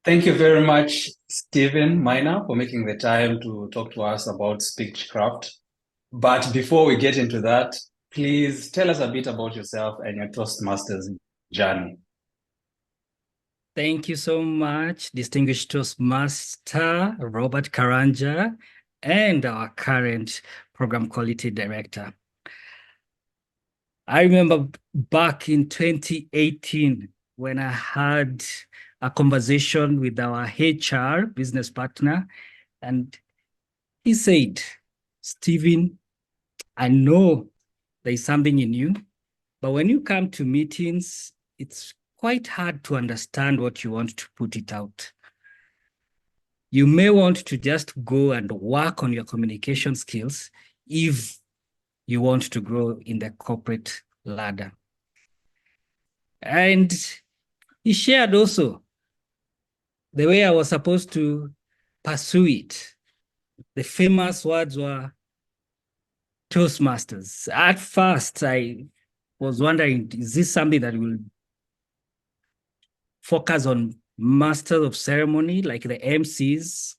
Thank you very much, Stephen Maina, for making the time to talk to us about Speechcraft. But before we get into that, please tell us a bit about yourself and your Toastmasters journey. Thank you so much, distinguished Toastmaster Robert Karanja and our current program quality director. I remember back in 2018 when I had a conversation with our HR business partner, and he said, Stephen, I know there's something in you, but when you come to meetings, it's quite hard to understand what you want to put it out. You may want to just go and work on your communication skills if you want to grow in the corporate ladder. And he shared also the way I was supposed to pursue it. The famous words were Toastmasters. At first, I was wondering, is this something that will focus on masters of ceremony, like the MCs?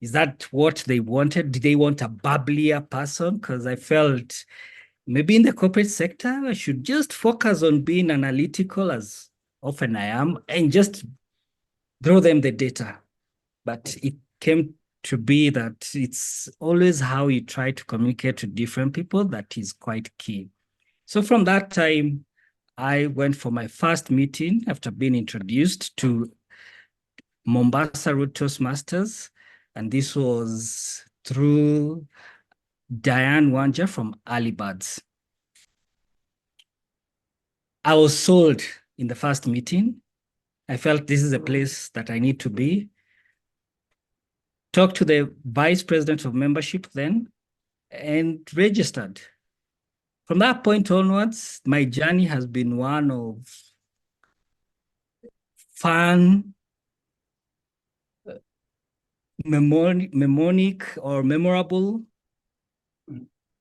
Is that what they wanted? Did they want a bubblier person? Because I felt maybe in the corporate sector, I should just focus on being analytical, as often I am, and just throw them the data. But it came to be that it's always how you try to communicate to different people that is quite key. So from that time, I went for my first meeting after being introduced to Mombasa Road Toastmasters. And this was through Diane Wanja from Alibad's. I was sold in the first meeting. I felt this is a place that I need to be. Talked to the vice president of membership then and registered. From that point onwards, my journey has been one of fun, mnemonic or memorable,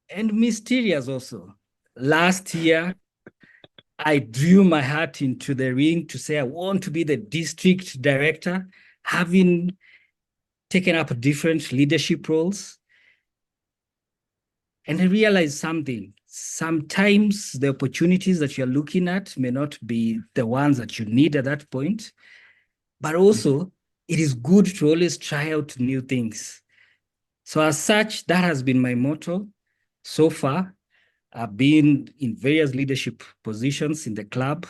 and mysterious also. Last year, I drew my hat into the ring to say I want to be the district director, having taken up different leadership roles. And I realized something. Sometimes the opportunities that you're looking at may not be the ones that you need at that point, but also it is good to always try out new things. So as such, that has been my motto so far. I've been in various leadership positions in the club,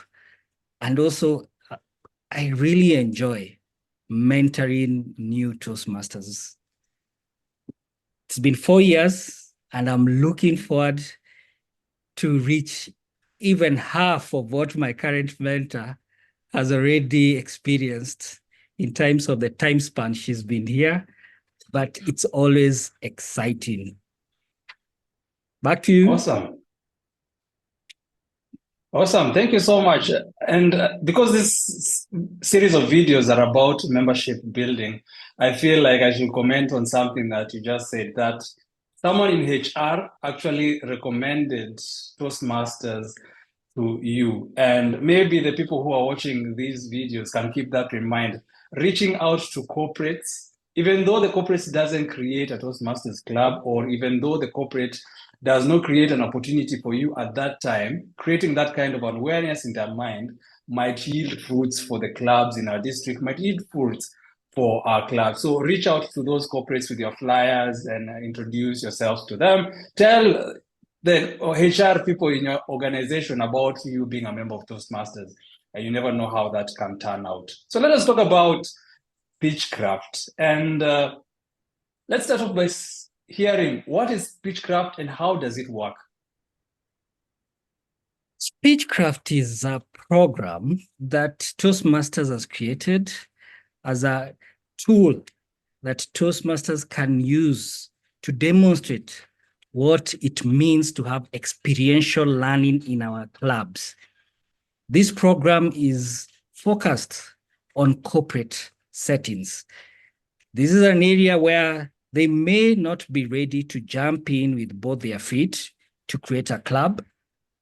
and also I really enjoy mentoring new Toastmasters. It's been 4 years, and I'm looking forward to reach even half of what my current mentor has already experienced in terms of the time span she's been here, but it's always exciting. Back to you. Awesome. Awesome. Thank you so much. And because this series of videos are about membership building, I feel like I should comment on something that you just said, that someone in HR actually recommended Toastmasters to you. And maybe the people who are watching these videos can keep that in mind. Reaching out to corporates, even though the corporate doesn't create a Toastmasters club, or even though the corporate does not create an opportunity for you at that time, creating that kind of awareness in their mind might yield fruits for the clubs in our district, might yield fruits for our club. So reach out to those corporates with your flyers and introduce yourselves to them. Tell the HR people in your organization about you being a member of Toastmasters. And you never know how that can turn out. So let us talk about Speechcraft. And let's start off by hearing, what is Speechcraft and how does it work? Speechcraft is a program that Toastmasters has created as a tool that Toastmasters can use to demonstrate what it means to have experiential learning in our clubs. This program is focused on corporate settings. This is an area where they may not be ready to jump in with both their feet to create a club,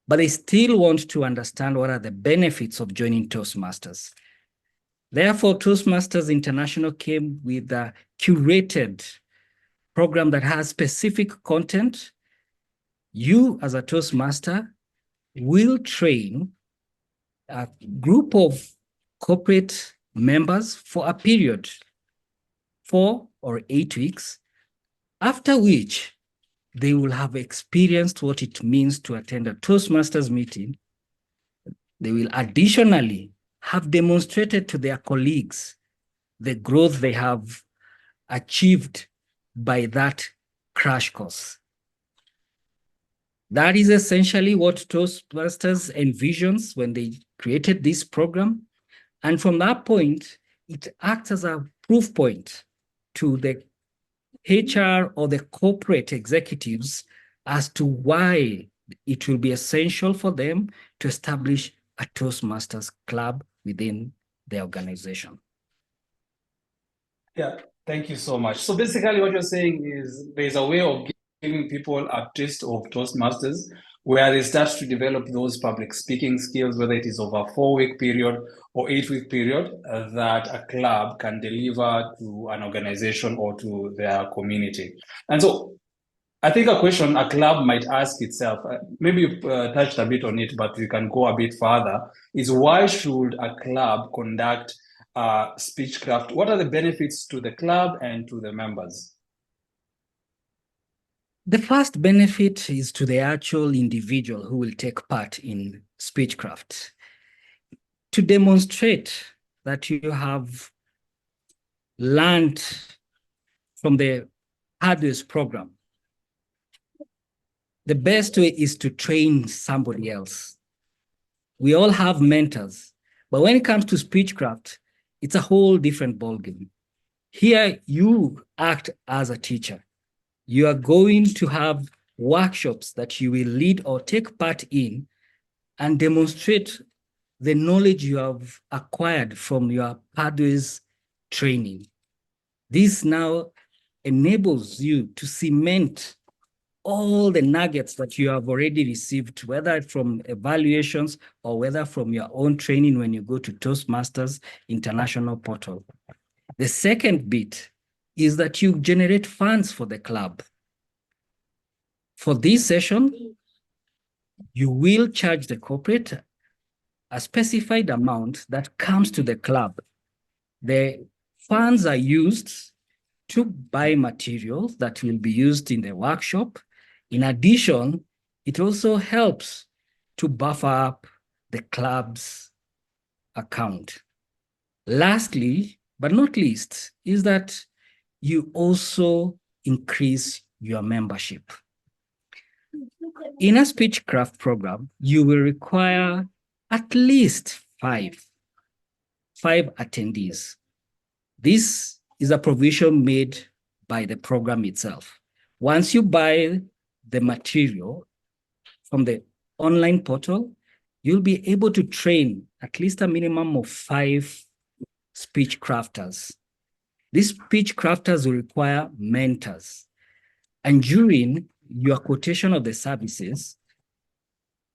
but they still want to understand what are the benefits of joining Toastmasters. Therefore, Toastmasters International came with a curated program that has specific content. You, as a Toastmaster, will train a group of corporate members for a period, 4 or 8 weeks, after which they will have experienced what it means to attend a Toastmasters meeting. They will additionally have demonstrated to their colleagues the growth they have achieved by that crash course. That is essentially what Toastmasters envisions when they created this program. And from that point, it acts as a proof point to the HR or the corporate executives as to why it will be essential for them to establish a Toastmasters club within the organization. Yeah, thank you so much. So basically what you're saying is there's a way of giving people a taste of Toastmasters where they start to develop those public speaking skills, whether it is over a 4-week period or 8-week period, that a club can deliver to an organization or to their community. And so I think a question a club might ask itself, maybe you touched a bit on it, but we can go a bit further, is why should a club conduct Speechcraft? What are the benefits to the club and to the members? The first benefit is to the actual individual who will take part in Speechcraft. To demonstrate that you have learned from the hardest program, the best way is to train somebody else. We all have mentors, but when it comes to Speechcraft, it's a whole different ballgame. Here, you act as a teacher. You are going to have workshops that you will lead or take part in and demonstrate the knowledge you have acquired from your pathways training. This now enables you to cement all the nuggets that you have already received, whether from evaluations or whether from your own training when you go to Toastmasters International portal. The second bit is that you generate funds for the club. For this session, you will charge the corporate a specified amount that comes to the club. The funds are used to buy materials that will be used in the workshop. In addition, it also helps to buffer up the club's account. Lastly, but not least, is that you also increase your membership. In a Speechcraft program, you will require at least five attendees. This is a provision made by the program itself. Once you buy the material from the online portal, you'll be able to train at least a minimum of 5 speech crafters. These speech crafters will require mentors. And during your quotation of the services,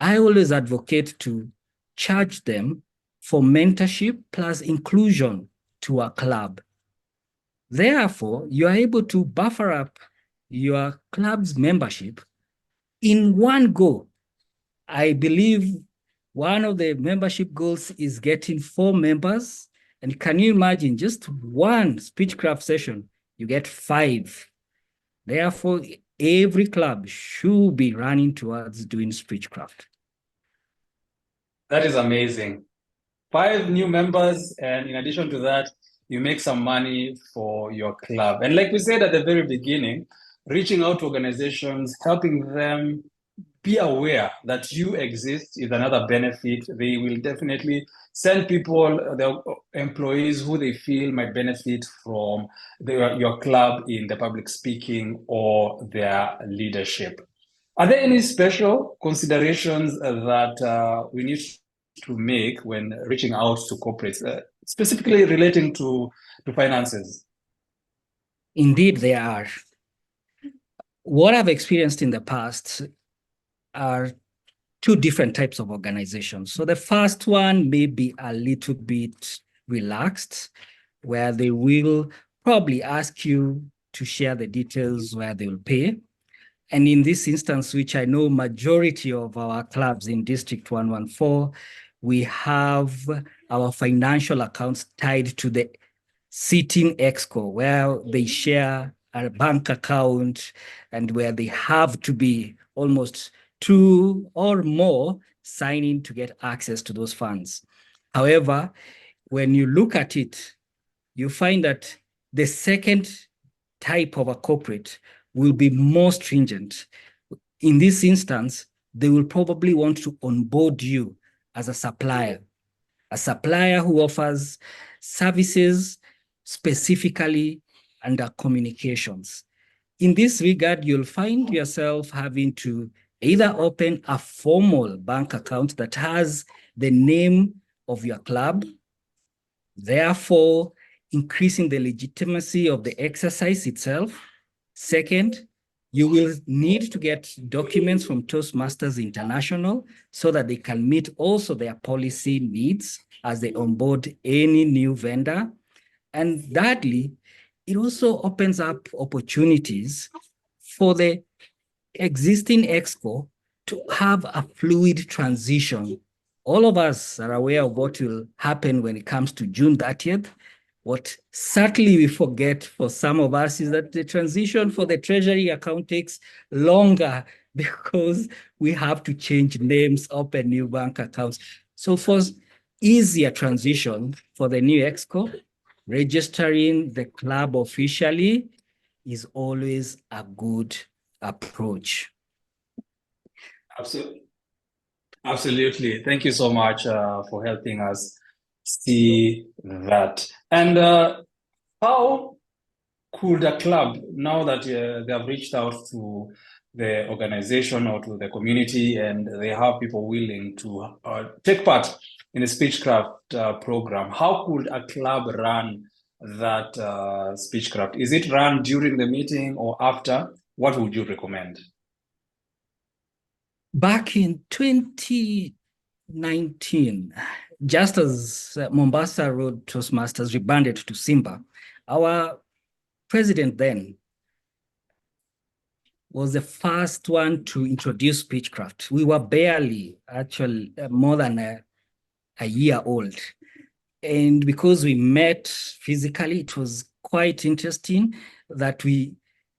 I always advocate to charge them for mentorship plus inclusion to a club. Therefore, you are able to buffer up your club's membership in one go. I believe one of the membership goals is getting 4 members. And can you imagine just one Speechcraft session, you get 5. Therefore, every club should be running towards doing Speechcraft. That is amazing. 5 new members, and in addition to that, you make some money for your club. And like we said at the very beginning, reaching out to organizations, helping them be aware that you exist is another benefit. They will definitely send people, their employees who they feel might benefit from your club in the public speaking or their leadership. Are there any special considerations that we need to make when reaching out to corporates, specifically relating to finances? Indeed, there are. What I've experienced in the past are 2 different types of organizations. So the first one may be a little bit relaxed, where they will probably ask you to share the details where they will pay. And in this instance, which I know majority of our clubs in District 114, we have our financial accounts tied to the sitting exco, where they share a bank account and where they have to be almost two or more signing to get access to those funds. However, when you look at it, you find that the second type of a corporate will be more stringent. In this instance, they will probably want to onboard you as a supplier who offers services specifically under communications. In this regard, you'll find yourself having to either open a formal bank account that has the name of your club, therefore increasing the legitimacy of the exercise itself. Second, you will need to get documents from Toastmasters International so that they can meet also their policy needs as they onboard any new vendor. And thirdly, it also opens up opportunities for the existing exco to have a fluid transition. All of us are aware of what will happen when it comes to June 30th. What certainly we forget for some of us is that the transition for the treasury account takes longer because we have to change names, open new bank accounts. So for easier transition for the new exco, registering the club officially is always a good approach. Absolutely. Absolutely. Thank you so much for helping us see that. And how could a club, now that they have reached out to the organization or to the community and they have people willing to take part in the Speechcraft program, how could a club run that Speechcraft? Is it run during the meeting or after? What would you recommend? Back in 2019, just as Mombasa Road Toastmasters rebranded to Simba, our president then was the first one to introduce Speechcraft. We were barely actually more than a year old. And because we met physically, it was quite interesting that we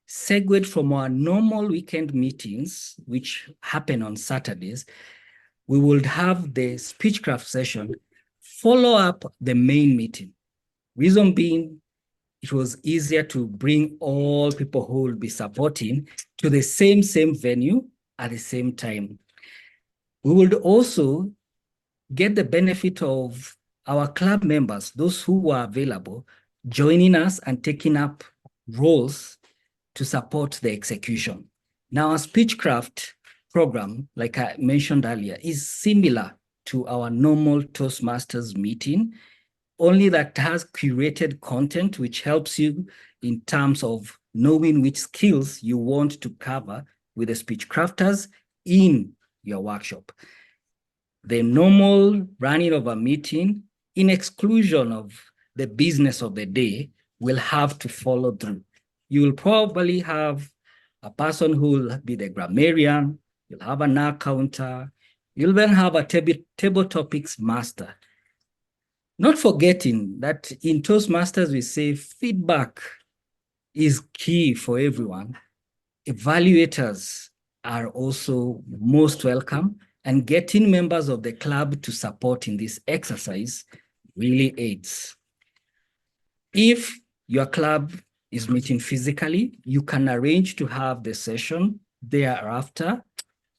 segued from our normal weekend meetings, which happen on Saturdays. We would have the Speechcraft session follow up the main meeting. Reason being, it was easier to bring all people who will be supporting to the same venue at the same time. We would also get the benefit of our club members, those who were available, joining us and taking up roles to support the execution. Now, our Speechcraft program, like I mentioned earlier, is similar to our normal Toastmasters meeting, only that has curated content which helps you in terms of knowing which skills you want to cover with the Speechcrafters in your workshop. The normal running of a meeting, in exclusion of the business of the day, will have to follow through. You will probably have a person who will be the grammarian, you'll have an accountant, you'll then have a table topics master. Not forgetting that in Toastmasters, we say feedback is key for everyone. Evaluators are also most welcome, and getting members of the club to support in this exercise really aids. If your club is meeting physically, you can arrange to have the session thereafter,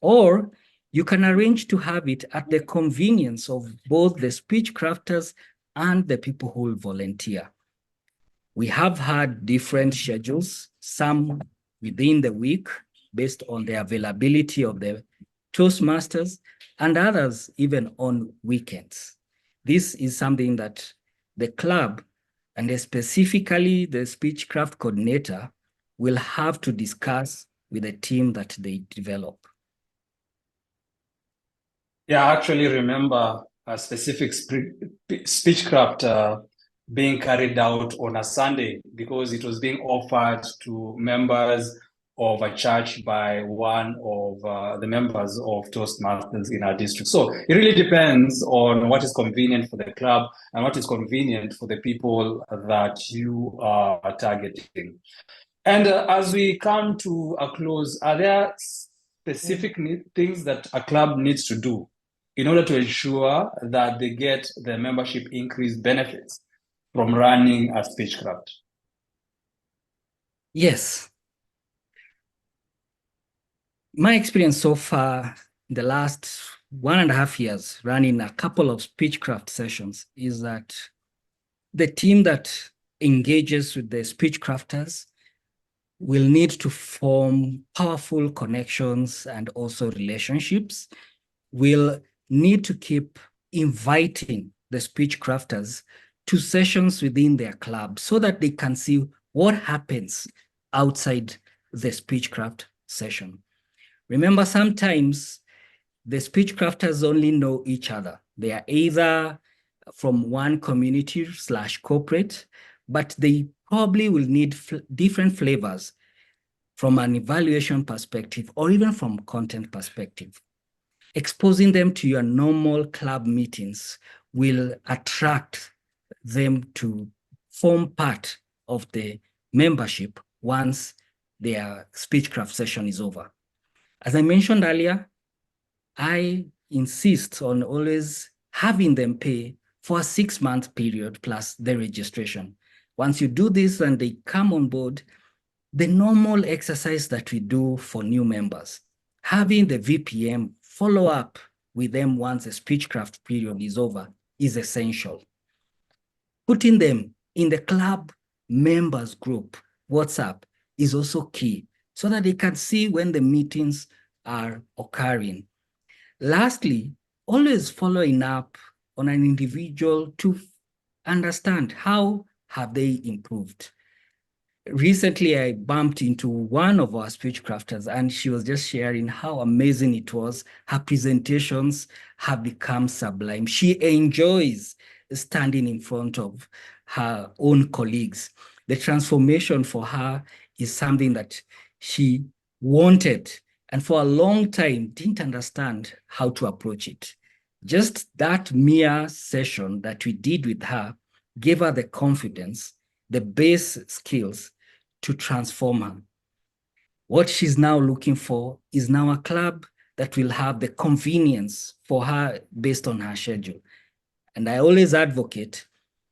or you can arrange to have it at the convenience of both the Speechcrafters and the people who will volunteer. We have had different schedules, some within the week based on the availability of the Toastmasters, and others even on weekends. This is something that the club, and specifically the Speechcraft coordinator, will have to discuss with the team that they develop. Yeah, I actually remember a specific speechcraft being carried out on a Sunday because it was being offered to members of a church by one of the members of Toastmasters in our district. So it really depends on what is convenient for the club and what is convenient for the people that you are targeting. And as we come to a close, are there specific things that a club needs to do in order to ensure that they get the membership increase benefits from running a Speechcraft? Yes. My experience so far in the last 1.5 years running a couple of Speechcraft sessions is that the team that engages with the Speechcrafters will need to form powerful connections and also relationships. Will need to keep inviting the Speechcrafters to sessions within their club so that they can see what happens outside the Speechcraft session. Remember, sometimes the Speechcrafters only know each other. They are either from one community/corporate, but they probably will need different flavors from an evaluation perspective or even from content perspective. Exposing them to your normal club meetings will attract them to form part of the membership once their Speechcraft session is over. As I mentioned earlier, I insist on always having them pay for a 6-month period plus the registration. Once you do this and they come on board, the normal exercise that we do for new members, having the VPM follow up with them once the Speechcraft period is over is essential. Putting them in the club members group, WhatsApp, is also key so that they can see when the meetings are occurring. Lastly, always following up on an individual to understand how have they improved. Recently, I bumped into one of our Speechcrafters and she was just sharing how amazing it was. Her presentations have become sublime. She enjoys standing in front of her own colleagues. The transformation for her is something that she wanted and for a long time didn't understand how to approach it. Just that mere session that we did with her gave her the confidence, the base skills to transform her. What she's now looking for is now a club that will have the convenience for her based on her schedule. And I always advocate,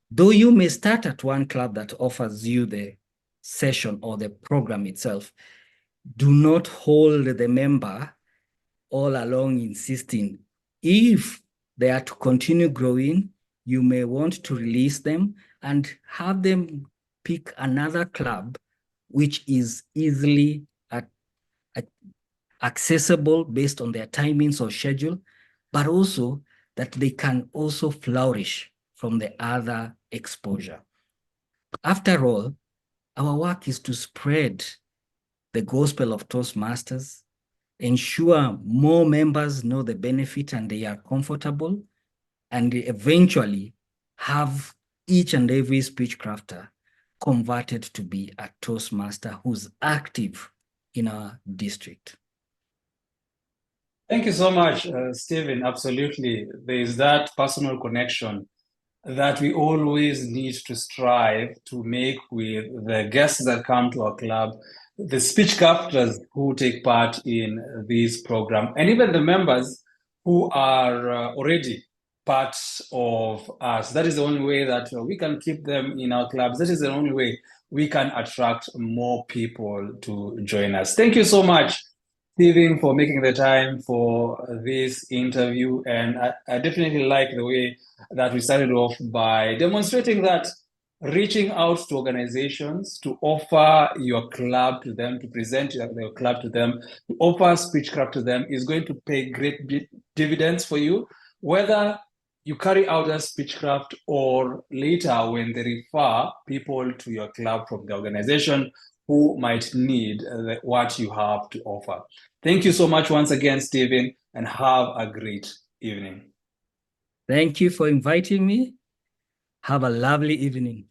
though you may start at one club that offers you the session or the program itself, do not hold the member all along insisting. If they are to continue growing, you may want to release them and have them pick another club which is easily accessible based on their timings or schedule, but also that they can also flourish from the other exposure. After all, our work is to spread the gospel of Toastmasters, ensure more members know the benefit and they are comfortable, and eventually have each and every Speechcrafter converted to be a Toastmaster who's active in our district. Thank you so much, Stephen. Absolutely. There is that personal connection that we always need to strive to make with the guests that come to our club, the Speechcrafters who take part in this program, and even the members who are already part of us. That is the only way that we can keep them in our clubs. That is the only way we can attract more people to join us. Thank you so much, Stephen, for making the time for this interview. And I definitely like the way that we started off by demonstrating that reaching out to organizations to offer your club to them, to present your club to them, to offer Speechcraft to them is going to pay great dividends for you, whether you carry out a Speechcraft or later when they refer people to your club from the organization who might need what you have to offer. Thank you so much once again, Stephen, and have a great evening. Thank you for inviting me. Have a lovely evening.